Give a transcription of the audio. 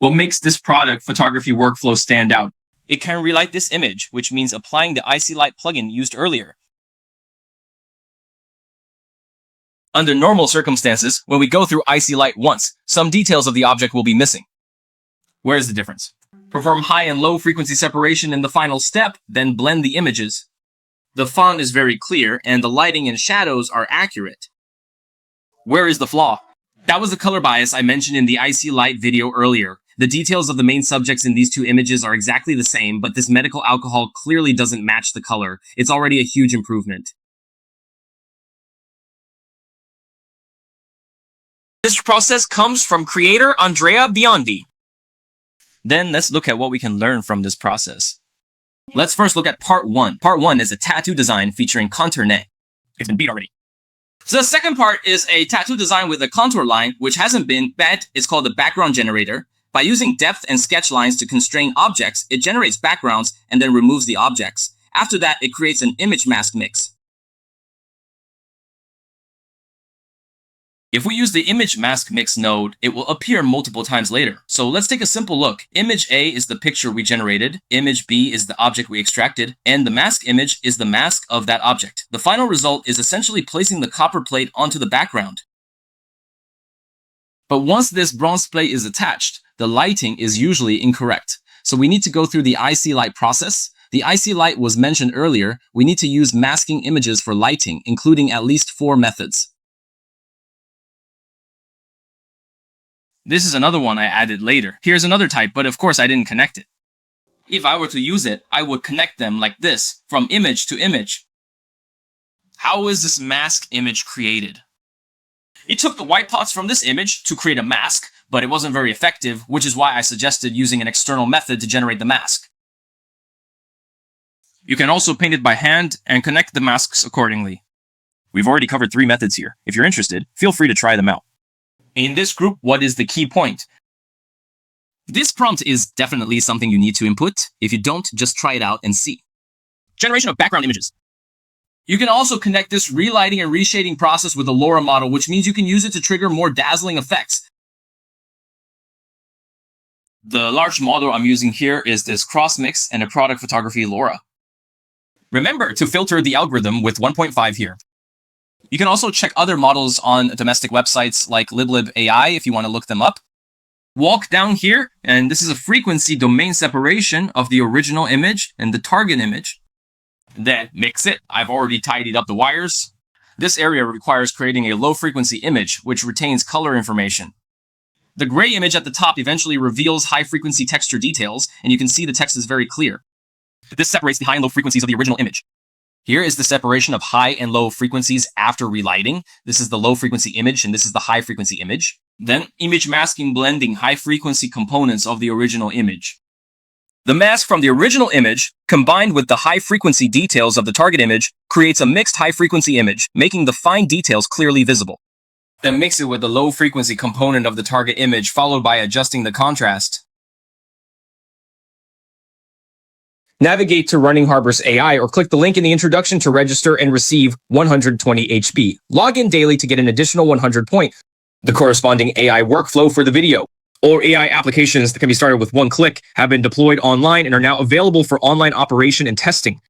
What makes this product photography workflow stand out? It can relight this image, which means applying the IC Light plugin used earlier. Under normal circumstances, when we go through IC Light once, some details of the object will be missing. Where's the difference? Perform high and low frequency separation in the final step, then blend the images. The font is very clear, and the lighting and shadows are accurate. Where is the flaw? That was the color bias I mentioned in the IC Light video earlier. The details of the main subjects in these two images are exactly the same, but this medical alcohol clearly doesn't match the color. It's already a huge improvement. This process comes from creator Andrea Biondi. Then let's look at what we can learn from this process. Let's first look at part 1. Part 1 is a tattoo design featuring contour net. It's been beat already. So the second part is a tattoo design with a contour line, which hasn't been bet. It's called the background generator. By using depth and sketch lines to constrain objects, it generates backgrounds and then removes the objects. After that, it creates an image mask mix. If we use the image mask mix node, it will appear multiple times later. So let's take a simple look. Image A is the picture we generated, image B is the object we extracted, and the mask image is the mask of that object. The final result is essentially placing the copper plate onto the background. But once this bronze plate is attached, the lighting is usually incorrect. So we need to go through the IC Light process. The IC Light was mentioned earlier. We need to use masking images for lighting, including at least 4 methods. This is another one I added later. Here's another type, but of course I didn't connect it. If I were to use it, I would connect them like this, from image to image. How is this mask image created? It took the white parts from this image to create a mask, but it wasn't very effective, which is why I suggested using an external method to generate the mask. You can also paint it by hand and connect the masks accordingly. We've already covered 3 methods here. If you're interested, feel free to try them out. In this group, what is the key point? This prompt is definitely something you need to input. If you don't, just try it out and see. Generation of background images. You can also connect this relighting and reshading process with the LoRA model, which means you can use it to trigger more dazzling effects. The large model I'm using here is this cross-mix and a product photography LoRA. Remember to filter the algorithm with 1.5 here. You can also check other models on domestic websites like LLaVA if you want to look them up. Walk down here, and this is a frequency domain separation of the original image and the target image. Then mix it. I've already tidied up the wires. This area requires creating a low frequency image, which retains color information. The gray image at the top eventually reveals high frequency texture details, and you can see the text is very clear. This separates the high and low frequencies of the original image. Here is the separation of high and low frequencies after relighting. This is the low frequency image, and this is the high frequency image. Then image masking blending high frequency components of the original image. The mask from the original image, combined with the high frequency details of the target image, creates a mixed high frequency image, making the fine details clearly visible. Then mix it with the low frequency component of the target image, followed by adjusting the contrast. Navigate to RunningHub's AI or click the link in the introduction to register and receive 120 HB. Log in daily to get an additional 100 points. The corresponding AI workflow for the video. All AI applications that can be started with one click have been deployed online and are now available for online operation and testing.